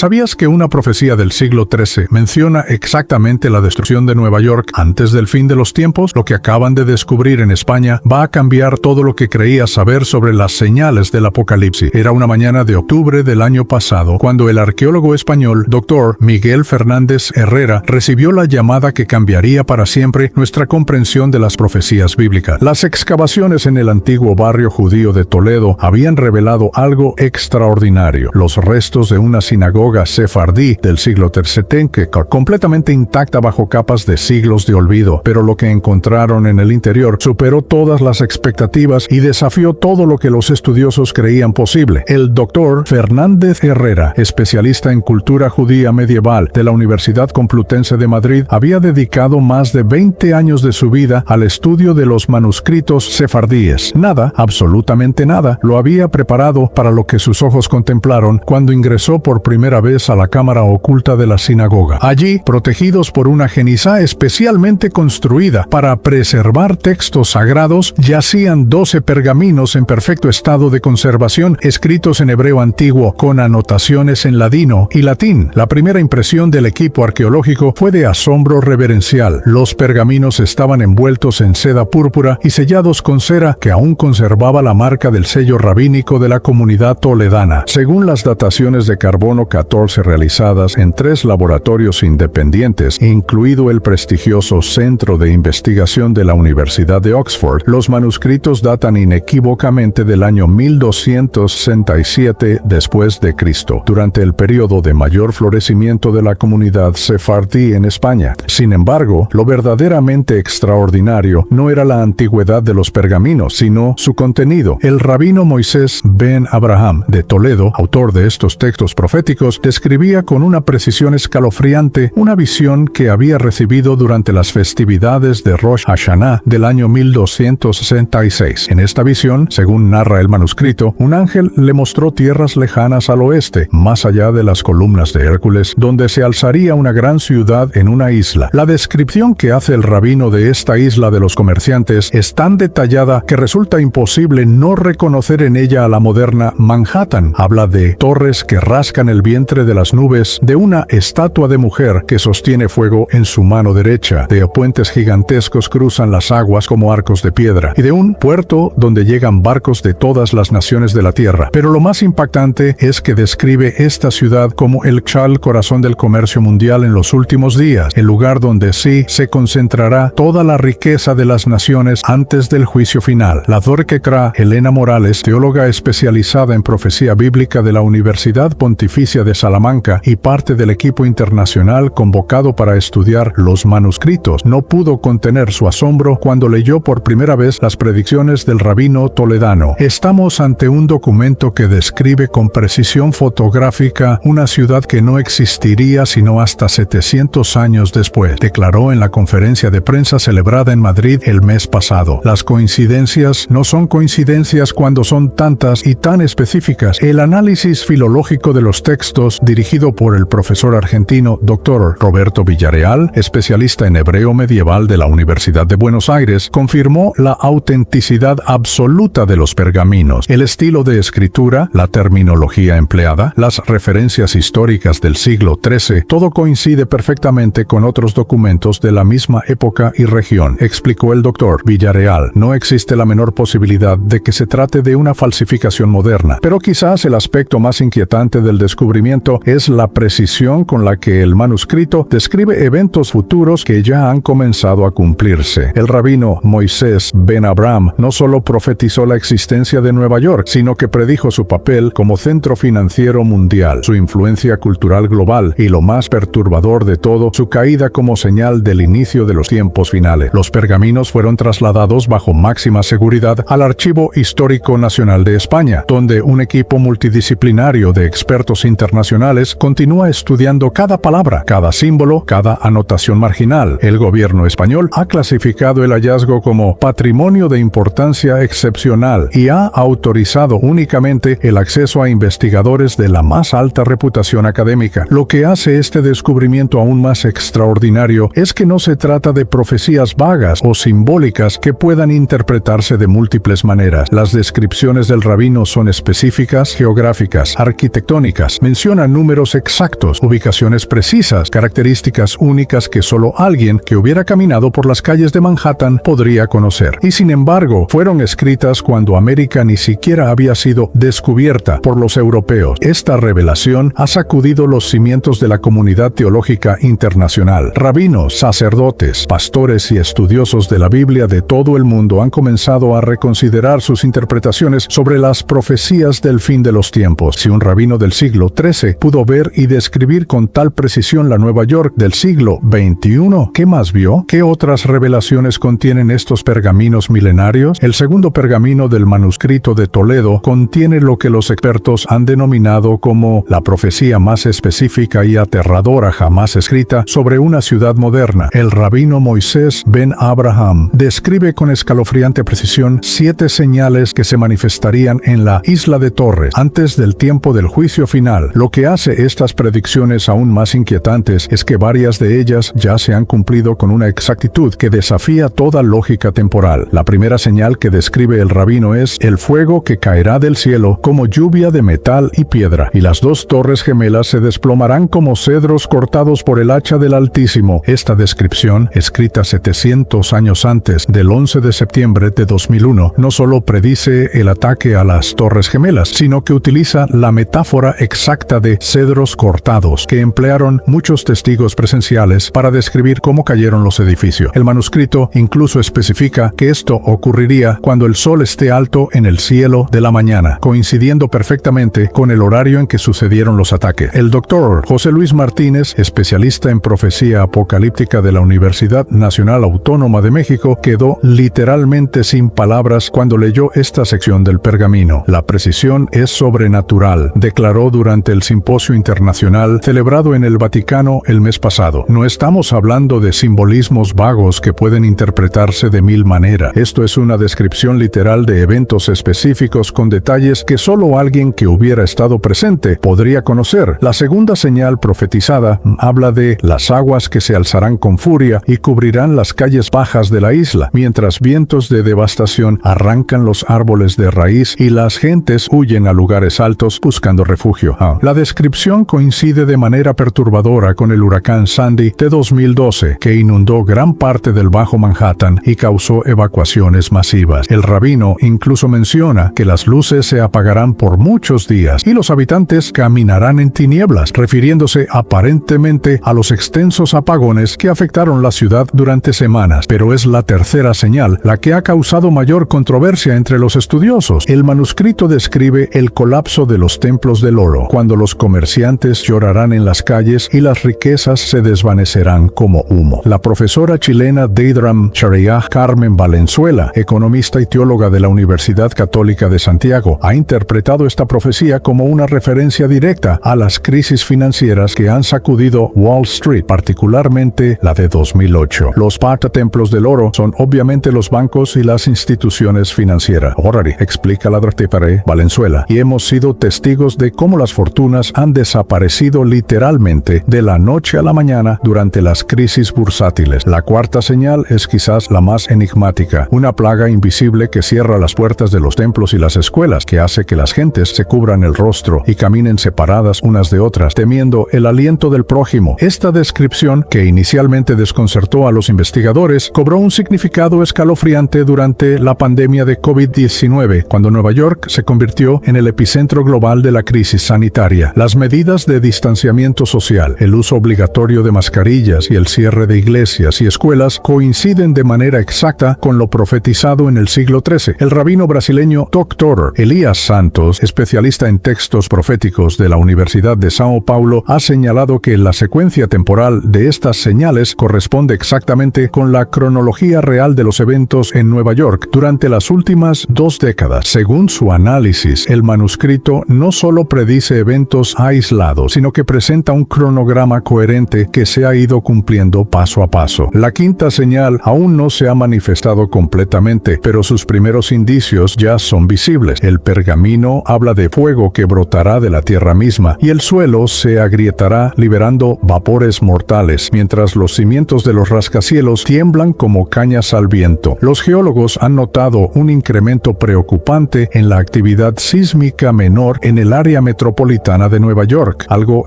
¿Sabías que una profecía del siglo XIII menciona exactamente la destrucción de Nueva York antes del fin de los tiempos? Lo que acaban de descubrir en España va a cambiar todo lo que creías saber sobre las señales del apocalipsis. Era una mañana de octubre del año pasado cuando el arqueólogo español Dr. Miguel Fernández Herrera recibió la llamada que cambiaría para siempre nuestra comprensión de las profecías bíblicas. Las excavaciones en el antiguo barrio judío de Toledo habían revelado algo extraordinario: los restos de una sinagoga sefardí del siglo III, que completamente intacta bajo capas de siglos de olvido, pero lo que encontraron en el interior superó todas las expectativas y desafió todo lo que los estudiosos creían posible. El doctor Fernández Herrera, especialista en cultura judía medieval de la Universidad Complutense de Madrid, había dedicado más de 20 años de su vida al estudio de los manuscritos sefardíes. Nada, absolutamente nada, lo había preparado para lo que sus ojos contemplaron cuando ingresó por primera vez a la cámara oculta de la sinagoga. Allí, protegidos por una jenizá especialmente construida para preservar textos sagrados, yacían 12 pergaminos en perfecto estado de conservación, escritos en hebreo antiguo con anotaciones en ladino y latín. La primera impresión del equipo arqueológico fue de asombro reverencial. Los pergaminos estaban envueltos en seda púrpura y sellados con cera que aún conservaba la marca del sello rabínico de la comunidad toledana. Según las dataciones de carbono 14 realizadas en 3 laboratorios independientes, incluido el prestigioso Centro de Investigación de la Universidad de Oxford, los manuscritos datan inequívocamente del año 1267 después de Cristo, durante el periodo de mayor florecimiento de la comunidad sefardí en España. Sin embargo, lo verdaderamente extraordinario no era la antigüedad de los pergaminos, sino su contenido. El rabino Moisés ben Abraham de Toledo, autor de estos textos proféticos, describía con una precisión escalofriante una visión que había recibido durante las festividades de Rosh Hashanah del año 1266. En esta visión, según narra el manuscrito, un ángel le mostró tierras lejanas al oeste, más allá de las columnas de Hércules, donde se alzaría una gran ciudad en una isla. La descripción que hace el rabino de esta isla de los comerciantes es tan detallada que resulta imposible no reconocer en ella a la moderna Manhattan. Habla de torres que rascan el vientre de las nubes, de una estatua de mujer que sostiene fuego en su mano derecha, de puentes gigantescos cruzan las aguas como arcos de piedra, y de un puerto donde llegan barcos de todas las naciones de la tierra. Pero lo más impactante es que describe esta ciudad como el corazón del comercio mundial en los últimos días, el lugar donde sí se concentrará toda la riqueza de las naciones antes del juicio final. La Dr. Elena Morales, teóloga especializada en profecía bíblica de la Universidad Pontificia de Salamanca y parte del equipo internacional convocado para estudiar los manuscritos, no pudo contener su asombro cuando leyó por primera vez las predicciones del rabino toledano. Estamos ante un documento que describe con precisión fotográfica una ciudad que no existiría sino hasta 700 años después, declaró en la conferencia de prensa celebrada en Madrid el mes pasado. Las coincidencias no son coincidencias cuando son tantas y tan específicas. El análisis filológico de los textos, dirigido por el profesor argentino Dr. Roberto Villarreal, especialista en hebreo medieval de la Universidad de Buenos Aires, confirmó la autenticidad absoluta de los pergaminos. El estilo de escritura, la terminología empleada, las referencias históricas del siglo XIII, todo coincide perfectamente con otros documentos de la misma época y región, explicó el doctor Villarreal. No existe la menor posibilidad de que se trate de una falsificación moderna, pero quizás el aspecto más inquietante del descubrimiento es la precisión con la que el manuscrito describe eventos futuros que ya han comenzado a cumplirse. El rabino Moisés ben Abraham no solo profetizó la existencia de Nueva York, sino que predijo su papel como centro financiero mundial, su influencia cultural global y, lo más perturbador de todo, su caída como señal del inicio de los tiempos finales. Los pergaminos fueron trasladados bajo máxima seguridad al Archivo Histórico Nacional de España, donde un equipo multidisciplinario de expertos internacionales continúa estudiando cada palabra, cada símbolo, cada anotación marginal. El gobierno español ha clasificado el hallazgo como patrimonio de importancia excepcional y ha autorizado únicamente el acceso a investigadores de la más alta reputación académica. Lo que hace este descubrimiento aún más extraordinario es que no se trata de profecías vagas o simbólicas que puedan interpretarse de múltiples maneras. Las descripciones del rabino son específicas, geográficas, arquitectónicas. Menciona menciona números exactos, ubicaciones precisas, características únicas que solo alguien que hubiera caminado por las calles de Manhattan podría conocer. Y sin embargo, fueron escritas cuando América ni siquiera había sido descubierta por los europeos. Esta revelación ha sacudido los cimientos de la comunidad teológica internacional. Rabinos, sacerdotes, pastores y estudiosos de la Biblia de todo el mundo han comenzado a reconsiderar sus interpretaciones sobre las profecías del fin de los tiempos. Si un rabino del siglo XIII pudo ver y describir con tal precisión la Nueva York del siglo XXI, ¿qué más vio? ¿Qué otras revelaciones contienen estos pergaminos milenarios? El segundo pergamino del manuscrito de Toledo contiene lo que los expertos han denominado como la profecía más específica y aterradora jamás escrita sobre una ciudad moderna. El rabino Moisés Ben Abraham describe con escalofriante precisión 7 señales que se manifestarían en la isla de Torres antes del tiempo del juicio final. Lo que hace estas predicciones aún más inquietantes es que varias de ellas ya se han cumplido con una exactitud que desafía toda lógica temporal. La primera señal que describe el rabino es el fuego que caerá del cielo como lluvia de metal y piedra, y las 2 torres gemelas se desplomarán como cedros cortados por el hacha del Altísimo. Esta descripción, escrita 700 años antes del 11 de septiembre de 2001, no solo predice el ataque a las torres gemelas, sino que utiliza la metáfora exacta de cedros cortados que emplearon muchos testigos presenciales para describir cómo cayeron los edificios. El manuscrito incluso especifica que esto ocurriría cuando el sol esté alto en el cielo de la mañana, coincidiendo perfectamente con el horario en que sucedieron los ataques. El doctor José Luis Martínez, especialista en profecía apocalíptica de la Universidad Nacional Autónoma de México, quedó literalmente sin palabras cuando leyó esta sección del pergamino. La precisión es sobrenatural, declaró durante el simposio internacional celebrado en el Vaticano el mes pasado. No estamos hablando de simbolismos vagos que pueden interpretarse de 1000 maneras. Esto es una descripción literal de eventos específicos con detalles que solo alguien que hubiera estado presente podría conocer. La segunda señal profetizada habla de las aguas que se alzarán con furia y cubrirán las calles bajas de la isla, mientras vientos de devastación arrancan los árboles de raíz y las gentes huyen a lugares altos buscando refugio. La descripción coincide de manera perturbadora con el huracán Sandy de 2012, que inundó gran parte del Bajo Manhattan y causó evacuaciones masivas. El rabino incluso menciona que las luces se apagarán por muchos días y los habitantes caminarán en tinieblas, refiriéndose aparentemente a los extensos apagones que afectaron la ciudad durante semanas. Pero es la tercera señal la que ha causado mayor controversia entre los estudiosos. El manuscrito describe el colapso de los templos del oro, cuando los comerciantes llorarán en las calles y las riquezas se desvanecerán como humo. La profesora chilena Deidram Shariah Carmen Valenzuela, economista y teóloga de la Universidad Católica de Santiago, ha interpretado esta profecía como una referencia directa a las crisis financieras que han sacudido Wall Street, particularmente la de 2008. Los patatemplos del oro son obviamente los bancos y las instituciones financieras. Horari, explica la Drtepare Valenzuela, y hemos sido testigos de cómo las fortunas han desaparecido literalmente de la noche a la mañana durante las crisis bursátiles. La cuarta señal es quizás la más enigmática, una plaga invisible que cierra las puertas de los templos y las escuelas, que hace que las gentes se cubran el rostro y caminen separadas unas de otras, temiendo el aliento del prójimo. Esta descripción, que inicialmente desconcertó a los investigadores, cobró un significado escalofriante durante la pandemia de COVID-19, cuando Nueva York se convirtió en el epicentro global de la crisis sanitaria. Las medidas de distanciamiento social, el uso obligatorio de mascarillas y el cierre de iglesias y escuelas coinciden de manera exacta con lo profetizado en el siglo XIII. El rabino brasileño Dr. Elías Santos, especialista en textos proféticos de la Universidad de São Paulo, ha señalado que la secuencia temporal de estas señales corresponde exactamente con la cronología real de los eventos en Nueva York durante las últimas 2 décadas. Según su análisis, el manuscrito no solo predice eventos aislados, sino que presenta un cronograma coherente que se ha ido cumpliendo paso a paso. La quinta señal aún no se ha manifestado completamente, pero sus primeros indicios ya son visibles. El pergamino habla de fuego que brotará de la tierra misma, y el suelo se agrietará liberando vapores mortales, mientras los cimientos de los rascacielos tiemblan como cañas al viento. Los geólogos han notado un incremento preocupante en la actividad sísmica menor en el área metropolitana Manhattanna de Nueva York, algo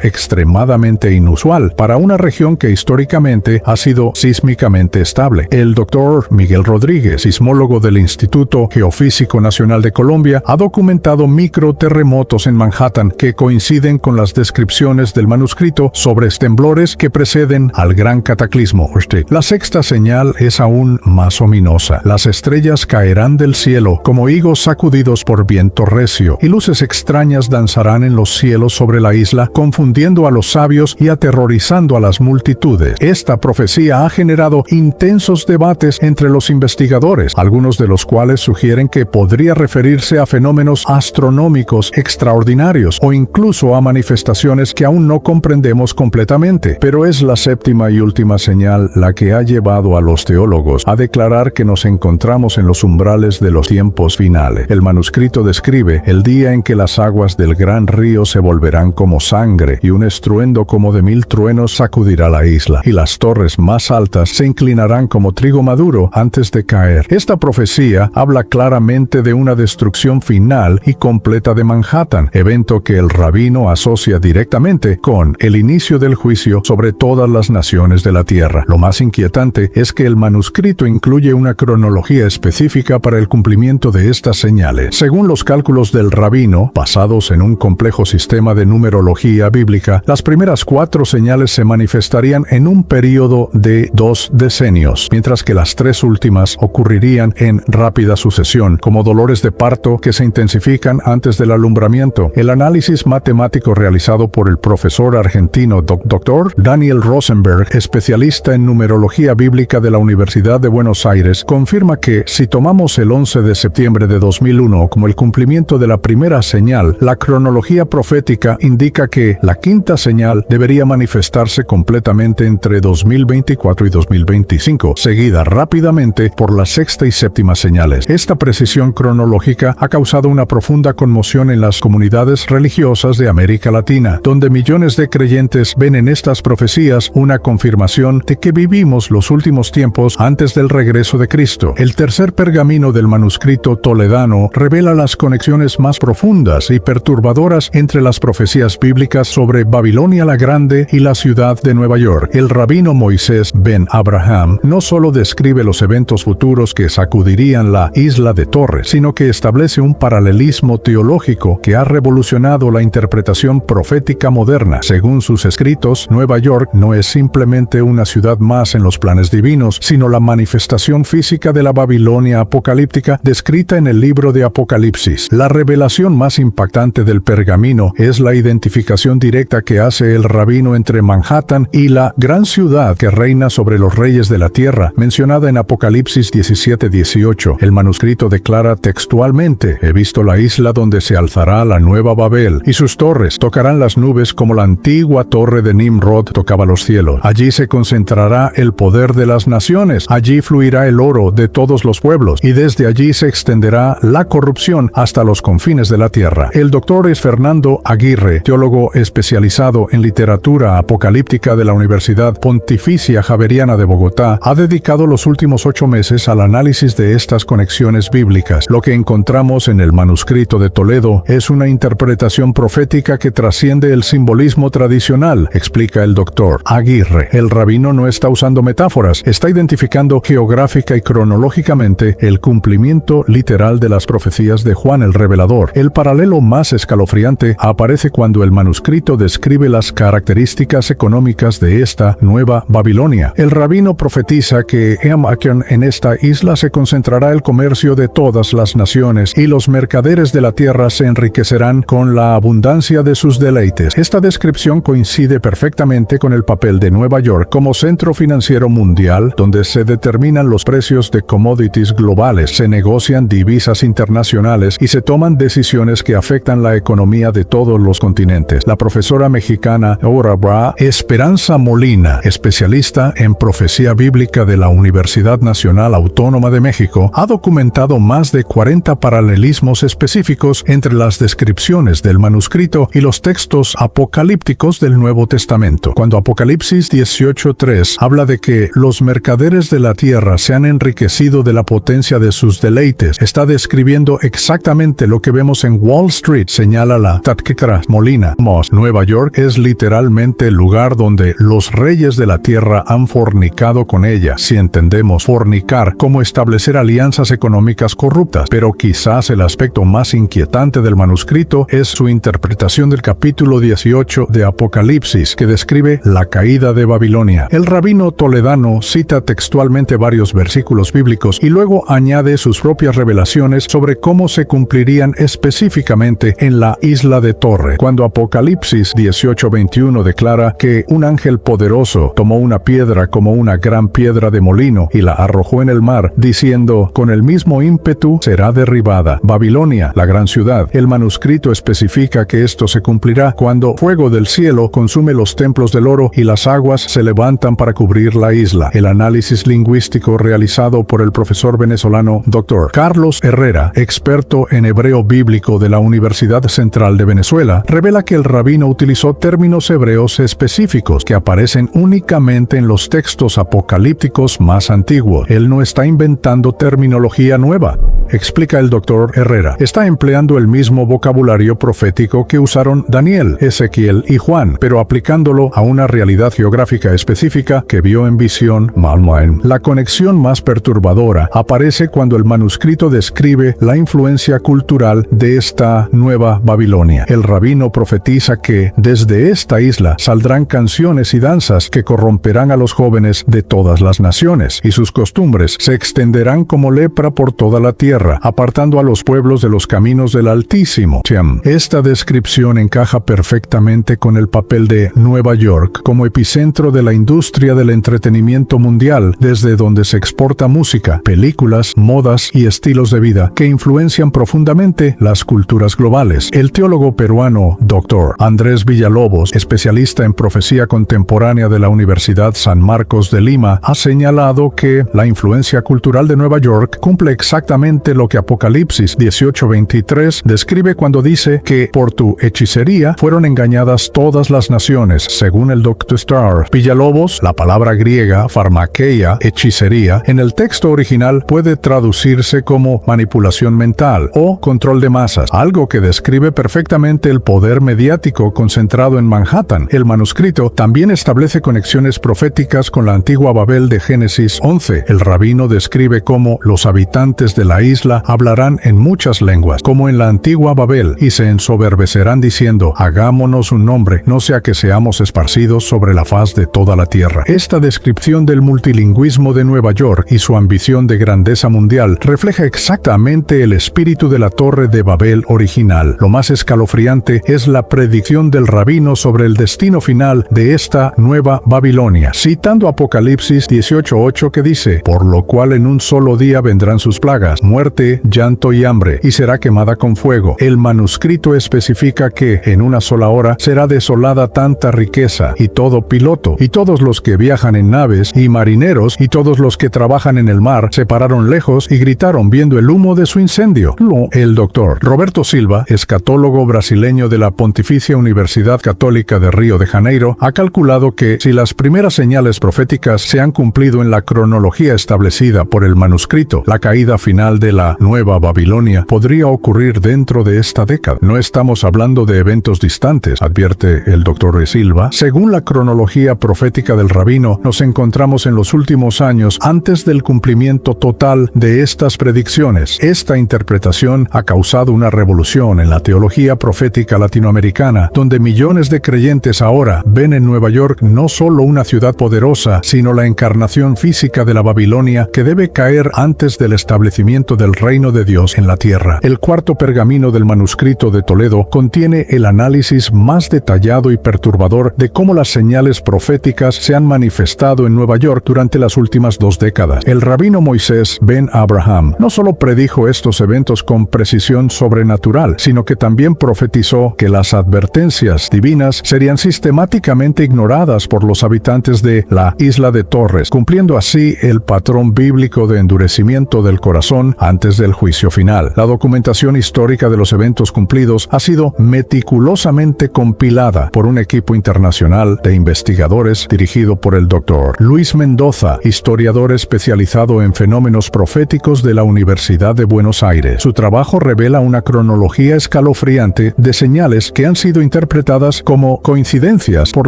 extremadamente inusual para una región que históricamente ha sido sísmicamente estable. El doctor Miguel Rodríguez, sismólogo del Instituto Geofísico Nacional de Colombia, ha documentado microterremotos en Manhattan que coinciden con las descripciones del manuscrito sobre temblores que preceden al gran cataclismo. La sexta señal es aún más ominosa. Las estrellas caerán del cielo como higos sacudidos por viento recio, y luces extrañas danzarán en los cielos sobre la isla, confundiendo a los sabios y aterrorizando a las multitudes. Esta profecía ha generado intensos debates entre los investigadores, algunos de los cuales sugieren que podría referirse a fenómenos astronómicos extraordinarios o incluso a manifestaciones que aún no comprendemos completamente. Pero es la séptima y última señal la que ha llevado a los teólogos a declarar que nos encontramos en los umbrales de los tiempos finales. El manuscrito describe el día en que las aguas del gran río se volverán como sangre y un estruendo como de 1000 truenos sacudirá la isla, y las torres más altas se inclinarán como trigo maduro antes de caer. Esta profecía habla claramente de una destrucción final y completa de Manhattan, evento que el rabino asocia directamente con el inicio del juicio sobre todas las naciones de la tierra. Lo más inquietante es que el manuscrito incluye una cronología específica para el cumplimiento de estas señales. Según los cálculos del rabino, basados en un complejo sistema de numerología bíblica, las primeras 4 señales se manifestarían en un período de 2 decenios, mientras que las 3 últimas ocurrirían en rápida sucesión, como dolores de parto que se intensifican antes del alumbramiento. El análisis matemático realizado por el profesor argentino Dr. Daniel Rosenberg, especialista en numerología bíblica de la Universidad de Buenos Aires, confirma que si tomamos el 11 de septiembre de 2001 como el cumplimiento de la primera señal, la cronología profética indica que la quinta señal debería manifestarse completamente entre 2024 y 2025, seguida rápidamente por la sexta y séptima señales. Esta precisión cronológica ha causado una profunda conmoción en las comunidades religiosas de América Latina, donde millones de creyentes ven en estas profecías una confirmación de que vivimos los últimos tiempos antes del regreso de Cristo. El tercer pergamino del manuscrito toledano revela las conexiones más profundas y perturbadoras entre las profecías bíblicas sobre Babilonia la Grande y la ciudad de Nueva York. El rabino Moisés Ben Abraham no solo describe los eventos futuros que sacudirían la isla de Torres, sino que establece un paralelismo teológico que ha revolucionado la interpretación profética moderna. Según sus escritos, Nueva York no es simplemente una ciudad más en los planes divinos, sino la manifestación física de la Babilonia apocalíptica descrita en el libro de Apocalipsis. La revelación más impactante del pergamino es la identificación directa que hace el rabino entre Manhattan y la gran ciudad que reina sobre los reyes de la tierra, mencionada en Apocalipsis 17:18. El manuscrito declara textualmente: he visto la isla donde se alzará la nueva Babel, y sus torres tocarán las nubes como la antigua torre de Nimrod tocaba los cielos. Allí se concentrará el poder de las naciones, allí fluirá el oro de todos los pueblos, y desde allí se extenderá la corrupción hasta los confines de la tierra. El doctor es Fernando Aguirre, teólogo especializado en literatura apocalíptica de la Universidad Pontificia Javeriana de Bogotá. Ha dedicado los últimos 8 meses al análisis de estas conexiones bíblicas. Lo que encontramos en el manuscrito de Toledo es una interpretación profética que trasciende el simbolismo tradicional, explica el doctor Aguirre. El rabino no está usando metáforas, está identificando geográfica y cronológicamente el cumplimiento literal de las profecías de Juan el Revelador. El paralelo más escalofriante aparece cuando el manuscrito describe las características económicas de esta nueva Babilonia. El rabino profetiza que en esta isla se concentrará el comercio de todas las naciones y los mercaderes de la tierra se enriquecerán con la abundancia de sus deleites. Esta descripción coincide perfectamente con el papel de Nueva York como centro financiero mundial, donde se determinan los precios de commodities globales, se negocian divisas internacionales y se toman decisiones que afectan la economía de todos los continentes. La profesora mexicana Aura Esperanza Molina, especialista en profecía bíblica de la Universidad Nacional Autónoma de México, ha documentado más de 40 paralelismos específicos entre las descripciones del manuscrito y los textos apocalípticos del Nuevo Testamento. Cuando Apocalipsis 18:3 habla de que los mercaderes de la tierra se han enriquecido de la potencia de sus deleites, está describiendo exactamente lo que vemos en Wall Street, señala la letras Molina, Moss. Nueva York es literalmente el lugar donde los reyes de la tierra han fornicado con ella, si entendemos fornicar como establecer alianzas económicas corruptas. Pero quizás el aspecto más inquietante del manuscrito es su interpretación del capítulo 18 de Apocalipsis, que describe la caída de Babilonia. El rabino toledano cita textualmente varios versículos bíblicos y luego añade sus propias revelaciones sobre cómo se cumplirían específicamente en la isla de Torre. Cuando Apocalipsis 18:21 declara que un ángel poderoso tomó una piedra como una gran piedra de molino y la arrojó en el mar, diciendo, con el mismo ímpetu será derribada Babilonia, la gran ciudad. El manuscrito especifica que esto se cumplirá cuando fuego del cielo consume los templos del oro y las aguas se levantan para cubrir la isla. El análisis lingüístico realizado por el profesor venezolano Dr. Carlos Herrera, experto en hebreo bíblico de la Universidad Central de Venezuela, revela que el rabino utilizó términos hebreos específicos que aparecen únicamente en los textos apocalípticos más antiguos. Él no está inventando terminología nueva, explica el Dr. Herrera. Está empleando el mismo vocabulario profético que usaron Daniel, Ezequiel y Juan, pero aplicándolo a una realidad geográfica específica que vio en visión Malmain. La conexión más perturbadora aparece cuando el manuscrito describe la influencia cultural de esta nueva Babilonia. El rabino profetiza que desde esta isla saldrán canciones y danzas que corromperán a los jóvenes de todas las naciones, y sus costumbres se extenderán como lepra por toda la tierra, apartando a los pueblos de los caminos del Altísimo. Esta descripción encaja perfectamente con el papel de Nueva York como epicentro de la industria del entretenimiento mundial, desde donde se exporta música, películas, modas y estilos de vida que influencian profundamente las culturas globales. El teólogo peruano Dr. Andrés Villalobos, especialista en profecía contemporánea de la Universidad San Marcos de Lima, ha señalado que la influencia cultural de Nueva York cumple exactamente lo que Apocalipsis 18:23 describe cuando dice que por tu hechicería fueron engañadas todas las naciones, según el Dr. Starr. Villalobos, la palabra griega pharmakeia, hechicería, en el texto original puede traducirse como manipulación mental o control de masas, algo que describe perfectamente el poder mediático concentrado en Manhattan. El manuscrito también establece conexiones proféticas con la antigua Babel de Génesis 11. El rabino describe cómo los habitantes de la isla hablarán en muchas lenguas, como en la antigua Babel, y se ensoberbecerán diciendo, hagámonos un nombre, no sea que seamos esparcidos sobre la faz de toda la tierra. Esta descripción del multilingüismo de Nueva York y su ambición de grandeza mundial refleja exactamente el espíritu de la Torre de Babel original. Lo más escalofriante es la predicción del rabino sobre el destino final de esta nueva Babilonia, citando Apocalipsis 18:8 que dice, por lo cual en un solo día vendrán sus plagas, muerte, llanto y hambre, y será quemada con fuego. El manuscrito especifica que en una sola hora será desolada tanta riqueza, y todo piloto, y todos los que viajan en naves, y marineros, y todos los que trabajan en el mar, se pararon lejos y gritaron viendo el humo de su incendio. El doctor Roberto Silva, escatólogo brasileño de la Pontificia Universidad Católica de Río de Janeiro, ha calculado que si las primeras señales proféticas se han cumplido en la cronología establecida por el manuscrito, la caída final de la Nueva Babilonia podría ocurrir dentro de esta década. No estamos hablando de eventos distantes, advierte el doctor Silva. Según la cronología profética del rabino, nos encontramos en los últimos años antes del cumplimiento total de estas predicciones. Esta interpretación ha causado una revolución en la teología profética latinoamericana, donde millones de creyentes ahora ven en Nueva York no solo una ciudad poderosa, sino la encarnación física de la Babilonia que debe caer antes del establecimiento del reino de Dios en la tierra. El cuarto pergamino del manuscrito de Toledo contiene el análisis más detallado y perturbador de cómo las señales proféticas se han manifestado en Nueva York durante las últimas 2 décadas. El rabino Moisés Ben Abraham no solo predijo estos eventos con precisión sobrenatural, sino que también profetizó que las advertencias divinas serían sistemáticamente ignoradas por los habitantes de la isla de Torres, cumpliendo así el patrón bíblico de endurecimiento del corazón antes del juicio final. La documentación histórica de los eventos cumplidos ha sido meticulosamente compilada por un equipo internacional de investigadores dirigido por el Dr. Luis Mendoza, historiador especializado en fenómenos proféticos de la Universidad de Buenos Aires. Su trabajo revela una cronología escalofriante de señales que han sido interpretadas como coincidencias por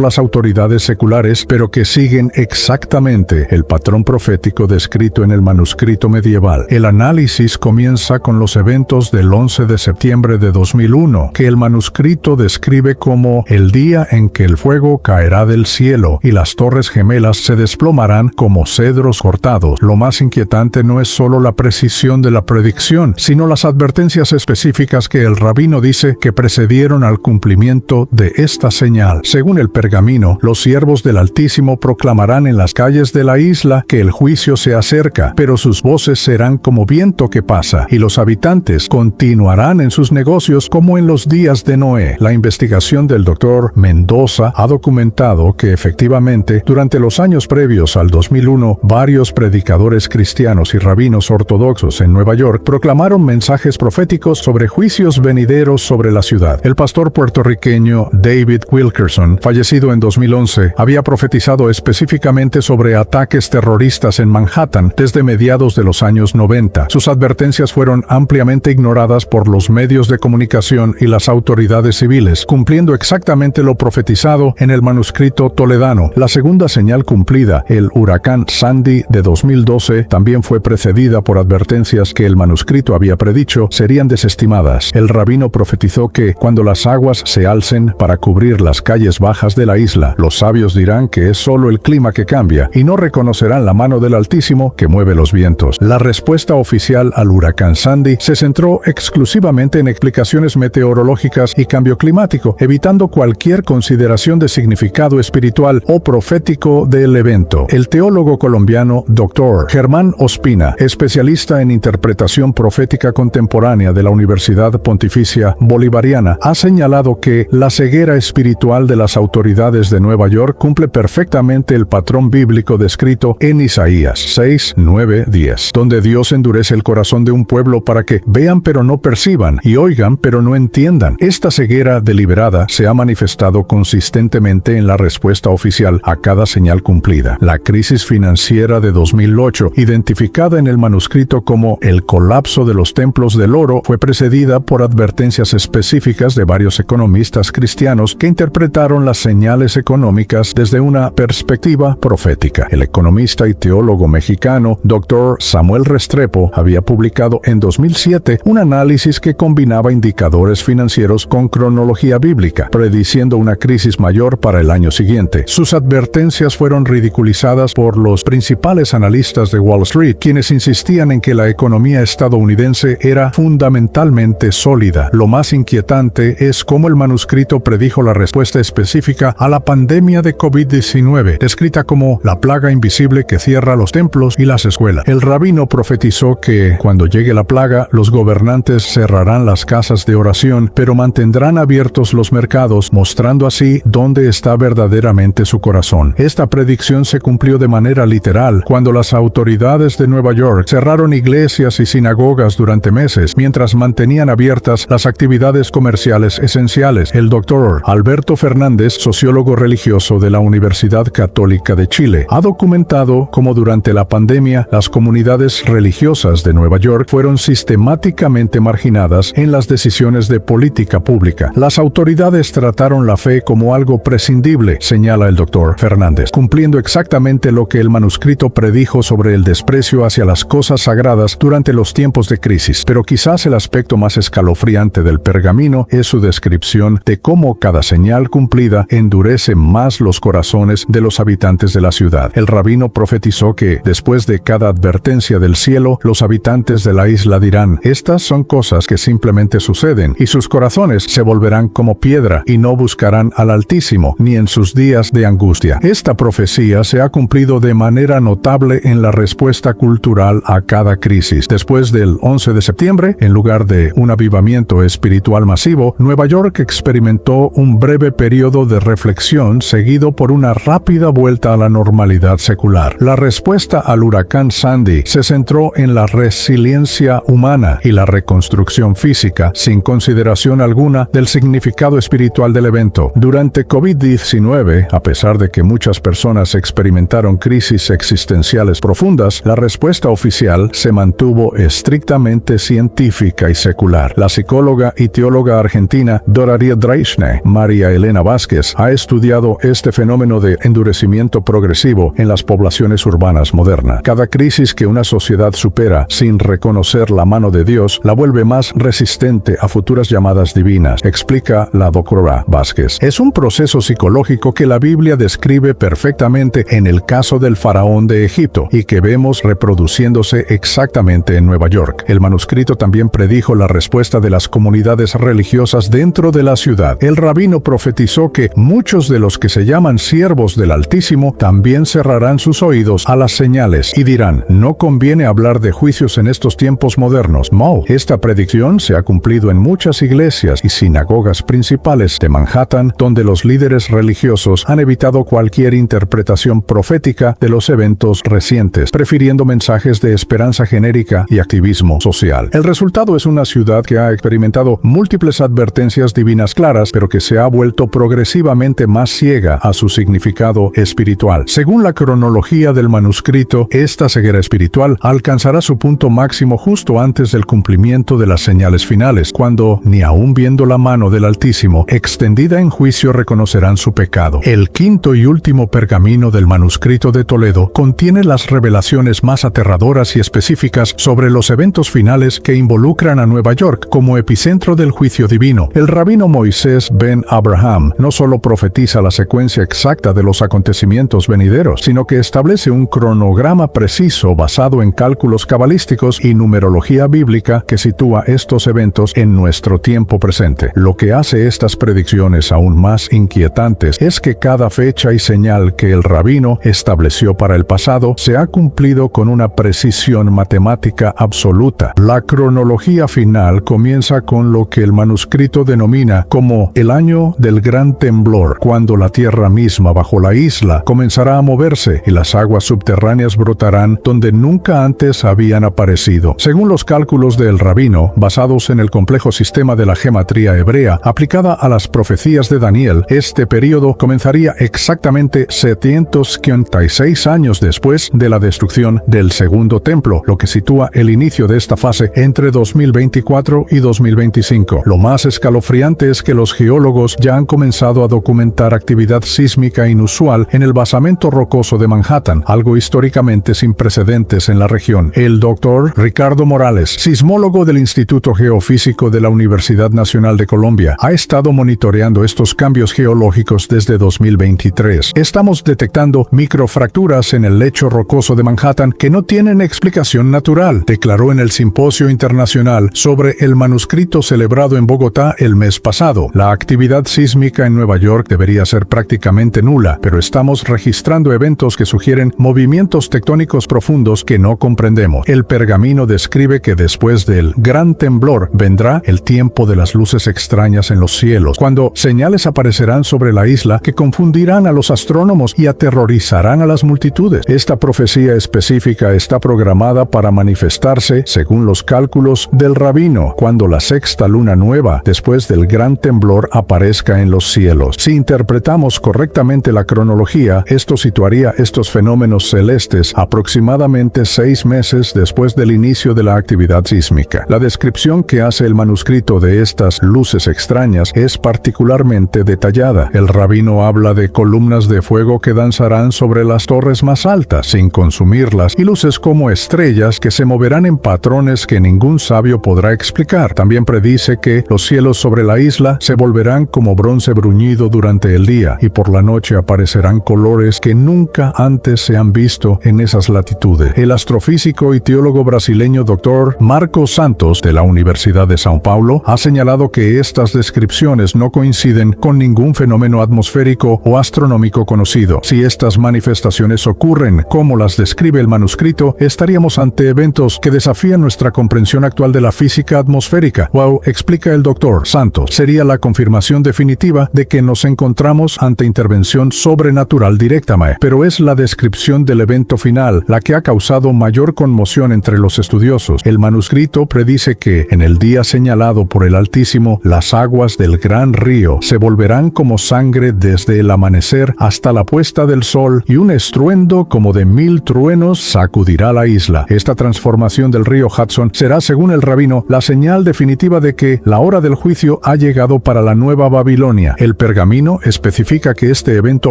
las autoridades seculares, pero que siguen exactamente el patrón profético descrito en el manuscrito medieval. El análisis comienza con los eventos del 11 de septiembre de 2001, que el manuscrito describe como el día en que el fuego caerá del cielo y las torres gemelas se desplomarán como cedros cortados. Lo más inquietante no es solo la precisión de la predicción, sino las advertencias específicas que el rabino dice que precedieron al cumplimiento de esta señal. Según el pergamino, los siervos del Altísimo proclamarán en las calles de la isla que el juicio se acerca, pero sus voces serán como viento que pasa, y los habitantes continuarán en sus negocios como en los días de Noé. La investigación del Dr. Mendoza ha documentado que efectivamente, durante los años previos al 2001, varios predicadores cristianos y rabinos ortodoxos en Nueva York proclamaron mensajes proféticos sobre juicios venideros sobre la ciudad. El pastor puertorriqueño David Wilkerson, fallecido en 2011, había profetizado específicamente sobre ataques terroristas en Manhattan desde mediados de los años 90. Sus advertencias fueron ampliamente ignoradas por los medios de comunicación y las autoridades civiles, cumpliendo exactamente lo profetizado en el manuscrito toledano. La segunda señal cumplida, el huracán Sandy de 2012, también fue precedida por advertencias que el manuscrito había predicho serían desestimadas. El rabino profetizó que cuando las aguas se alcen para cubrir las calles bajas de la isla, los sabios dirán que es solo el clima que cambia y no reconocerán la mano del Altísimo que mueve los vientos. La respuesta oficial al huracán Sandy se centró exclusivamente en explicaciones meteorológicas y cambio climático, evitando cualquier consideración de significado espiritual o profético del evento. El teólogo colombiano Dr. Germán Ospina, especialista en interpretación profética contemporánea de la Universidad Pontificia Bolivariana, ha señalado que la ceguera espiritual de las autoridades de Nueva York cumple perfectamente el patrón bíblico descrito en Isaías 6, 9, 10, donde Dios endurece el corazón de un pueblo para que vean pero no perciban y oigan pero no entiendan. Esta ceguera deliberada se ha manifestado consistentemente en la respuesta oficial a cada señal cumplida. La crisis financiera de 2008, identificada en el manuscrito como el colapso de los templos del oro, fue precedida por advertencias específicas de varios economistas cristianos que interpretaron las señales económicas desde una perspectiva profética. El economista y teólogo mexicano Dr. Samuel Restrepo había publicado en 2007 un análisis que combinaba indicadores financieros con cronología bíblica, prediciendo una crisis mayor para el año siguiente. Sus advertencias fueron ridiculizadas por los principales analistas de Wall Street, quienes insistían en que la economía estadounidense era fundamentalmente sólida. Lo más inquietante es cómo el manuscrito predijo la respuesta específica a la pandemia de COVID-19, descrita como la plaga invisible que cierra los templos y las escuelas. El rabino profetizó que cuando llegue la plaga, los gobernantes cerrarán las casas de oración, pero mantendrán abiertos los mercados, mostrando así dónde está verdaderamente su corazón. Esta predicción se cumplió de manera literal cuando las autoridades de Nueva York cerraron iglesias y sinagogas durante meses, mientras mantenían abiertas las actividades comerciales esenciales. El doctor Alberto Fernández, sociólogo religioso de la Universidad Católica de Chile, ha documentado cómo durante la pandemia las comunidades religiosas de Nueva York fueron sistemáticamente marginadas en las decisiones de política pública. Las autoridades trataron la fe como algo prescindible, señala el doctor Fernández, cumpliendo exactamente lo que el manuscrito predijo sobre el desprecio hacia las cosas sagradas durante los tiempos de crisis. Pero quizás el aspecto más escalofriante del pergamino es su descripción de cómo cada señal cumplida endurece más los corazones de los habitantes de la ciudad. El rabino profetizó que, después de cada advertencia del cielo, los habitantes de la isla dirán: estas son cosas que simplemente suceden, y sus corazones se volverán como piedra, y no buscarán al Altísimo, ni en sus días de angustia. Esta profecía se ha cumplido de manera notable en la respuesta cultural a cada crisis. Después del 11 de septiembre, en lugar de un avivamiento espiritual masivo, Nueva York experimentó un breve periodo de reflexión seguido por una rápida vuelta a la normalidad secular. La respuesta al huracán Sandy se centró en la resiliencia humana y la reconstrucción física, sin consideración alguna del significado espiritual del evento. Durante COVID-19, a pesar de que muchas personas experimentaron crisis existenciales profundas, la respuesta oficial se mantuvo estrictamente científica y secular. La psicóloga y teóloga argentina Doraria Drechne, María Elena Vázquez, ha estudiado este fenómeno de endurecimiento progresivo en las poblaciones urbanas modernas. Cada crisis que una sociedad supera sin reconocer la mano de Dios la vuelve más resistente a futuras llamadas divinas, explica la doctora Vázquez. Es un proceso psicológico que la Biblia describe perfectamente en el caso del faraón de Egipto y que vemos reproduciéndose exactamente en Nueva York. El manuscrito también predijo la respuesta de las comunidades religiosas dentro de la ciudad. El rabino profetizó que muchos de los que se llaman siervos del Altísimo también cerrarán sus oídos a las señales y dirán: no conviene hablar de juicios en estos tiempos modernos. No, esta predicción se ha cumplido en muchas iglesias y sinagogas principales de Manhattan, donde los líderes religiosos han evitado cualquier interpretación profética de los eventos recientes, prefiriendo mensajes de esperanza genérica y activismo social. El resultado es una ciudad que ha experimentado múltiples advertencias divinas claras, pero que se ha vuelto progresivamente más ciega a su significado espiritual. Según la cronología del manuscrito, esta ceguera espiritual alcanzará su punto máximo justo antes del cumplimiento de las señales finales, cuando, ni aun viendo la mano del Altísimo extendida en juicio, reconocerán su pecado. El quinto y último pergamino del manuscrito de Toledo contiene las revelaciones más aterradoras y específicas sobre los eventos finales que involucran a Nueva York como epicentro del juicio divino. El rabino Moisés Ben Abraham no solo profetiza la secuencia exacta de los acontecimientos venideros, sino que establece un cronograma preciso basado en cálculos cabalísticos y numerología bíblica que sitúa estos eventos en nuestro tiempo presente. Lo que hace estas predicciones aún más inquietantes es que cada fecha y señal que el rabino estableció para el pasado se ha cumplido con una precisión matemática absoluta. La cronología final comienza con lo que el manuscrito denomina como el año del gran temblor, cuando la tierra misma bajo la isla comenzará a moverse y las aguas subterráneas brotarán donde nunca antes habían aparecido. Según los cálculos del rabino, basados en el complejo sistema de la gematría hebrea aplicada a las profecías de Daniel, este período comenzaría exactamente 756 años después de la destrucción del segundo templo, lo que sitúa el inicio de esta fase entre 2024 y 2025. Lo más escalofriante es que los geólogos ya han comenzado a documentar actividad sísmica inusual en el basamento rocoso de Manhattan, algo históricamente sin precedentes en la región. El doctor Ricardo Morales, sismólogo del Instituto Geofísico de la Universidad Nacional de Colombia, ha estado monitoreando estos cambios geológicos desde 2023. Estamos detectando microfracturas en el lecho rocoso de Manhattan que no tienen explicación natural, declaró en el Simposio Internacional sobre el manuscrito celebrado en Bogotá el mes pasado. La actividad sísmica en Nueva York debería ser prácticamente nula, pero estamos registrando eventos que sugieren movimientos tectónicos profundos que no comprendemos. El pergamino describe que después del gran temblor vendrá el tiempo de las luces extrañas en los cielos, cuando señales aparecerán sobre la isla que confundirán a los astrónomos y aterrorizarán a las multitudes. Esta profecía específica está programada para manifestarse, según los cálculos del rabino, cuando la sexta luna nueva, después del gran temblor, aparezca en los cielos. Si interpretamos correctamente la cronología, esto situaría estos fenómenos celestes aproximadamente 6 meses después del inicio de la actividad sísmica. La descripción que hace el manuscrito de estas luces extrañas es particularmente detallada. El rabino habla de columnas de fuego que danzarán sobre las torres más altas, sin consumirlas, y luces como estrellas que se moverán en patrones que ningún sabio podrá explicar. También predice que los cielos sobre la isla se volverán como bronce bruñido durante el día, y por la noche aparecerán colores que nunca antes se han visto en esas latitudes. El astrofísico y teólogo brasileño Dr. Marcos Santos, de la Universidad de São Paulo, ha señalado que estas descripciones no coinciden con ningún fenómeno atmosférico o astronómico conocido. Si estas manifestaciones ocurren como las describe el manuscrito, estaríamos ante eventos que desafían nuestra comprensión actual de la física atmosférica. Wow, explica el Dr. Santos, sería la confirmación definitiva de que nos encontramos ante intervención sobrenatural directa, pero es la descripción del evento final la que ha causado mayor conmoción en entre los estudiosos. El manuscrito predice que, en el día señalado por el Altísimo, las aguas del gran río se volverán como sangre desde el amanecer hasta la puesta del sol, y un estruendo como de 1000 truenos sacudirá la isla. Esta transformación del río Hudson será, según el rabino, la señal definitiva de que la hora del juicio ha llegado para la Nueva Babilonia. El pergamino especifica que este evento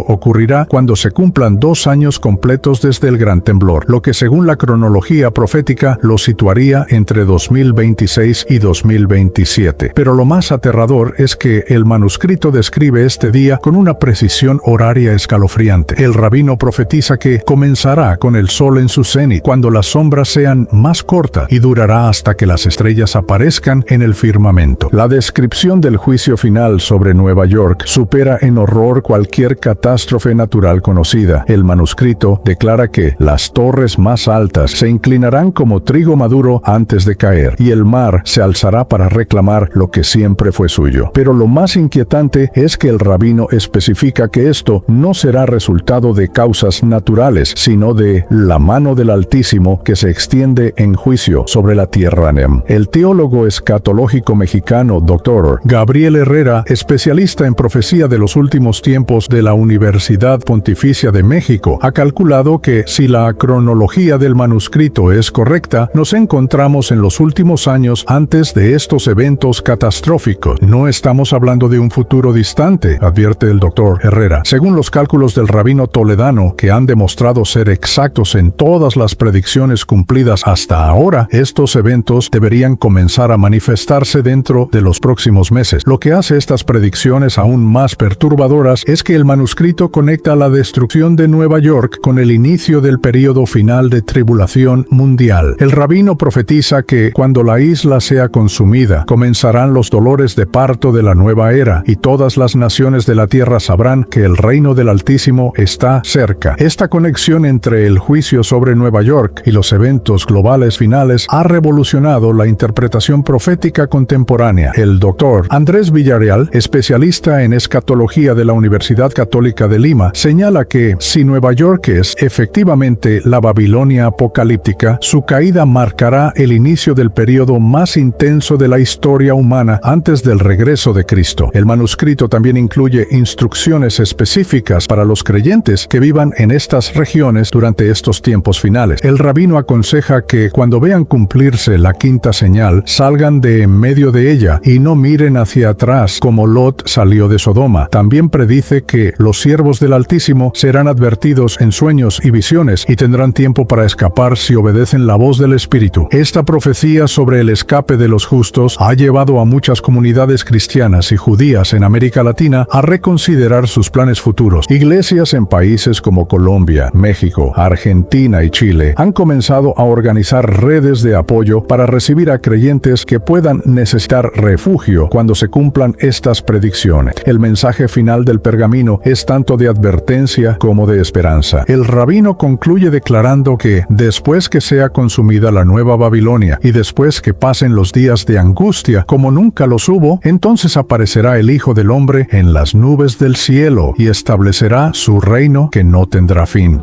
ocurrirá cuando se cumplan 2 años completos desde el gran temblor, lo que según la cronología profética lo situaría entre 2026 y 2027. Pero lo más aterrador es que el manuscrito describe este día con una precisión horaria escalofriante. El rabino profetiza que comenzará con el sol en su cenit, cuando las sombras sean más cortas, y durará hasta que las estrellas aparezcan en el firmamento. La descripción del juicio final sobre Nueva York supera en horror cualquier catástrofe natural conocida. El manuscrito declara que las torres más altas se inclinarán como trigo maduro antes de caer, y el mar se alzará para reclamar lo que siempre fue suyo. Pero lo más inquietante es que el rabino especifica que esto no será resultado de causas naturales, sino de la mano del Altísimo que se extiende en juicio sobre la tierra Nem. El teólogo escatológico mexicano Dr. Gabriel Herrera, especialista en profecía de los últimos tiempos de la Universidad Pontificia de México, ha calculado que si la cronología del manuscrito es correcta, nos encontramos en los últimos años antes de estos eventos catastróficos. No estamos hablando de un futuro distante, advierte el Dr. Herrera. Según los cálculos del rabino toledano, que han demostrado ser exactos en todas las predicciones cumplidas hasta ahora, estos eventos deberían comenzar a manifestarse dentro de los próximos meses. Lo que hace estas predicciones aún más perturbadoras es que el manuscrito conecta la destrucción de Nueva York con el inicio del período final de tribulación mundial. El rabino profetiza que cuando la isla sea consumida, comenzarán los dolores de parto de la nueva era, y todas las naciones de la tierra sabrán que el reino del Altísimo está cerca. Esta conexión entre el juicio sobre Nueva York y los eventos globales finales ha revolucionado la interpretación profética contemporánea. El doctor Andrés Villarreal, especialista en escatología de la Universidad Católica de Lima, señala que si Nueva York es efectivamente la Babilonia apocalíptica, su caída marcará el inicio del periodo más intenso de la historia humana antes del regreso de Cristo. El manuscrito también incluye instrucciones específicas para los creyentes que vivan en estas regiones durante estos tiempos finales. El rabino aconseja que cuando vean cumplirse la quinta señal, salgan de en medio de ella y no miren hacia atrás como Lot salió de Sodoma. También predice que los siervos del Altísimo serán advertidos en sueños y visiones y tendrán tiempo para escapar si obedecen la voz del Espíritu. Esta profecía sobre el escape de los justos ha llevado a muchas comunidades cristianas y judías en América Latina a reconsiderar sus planes futuros. Iglesias en países como Colombia, México, Argentina y Chile han comenzado a organizar redes de apoyo para recibir a creyentes que puedan necesitar refugio cuando se cumplan estas predicciones. El mensaje final del pergamino es tanto de advertencia como de esperanza. El rabino concluye declarando que después que sea consumida la nueva Babilonia y después que pasen los días de angustia como nunca los hubo, entonces aparecerá el Hijo del Hombre en las nubes del cielo y establecerá su reino que no tendrá fin.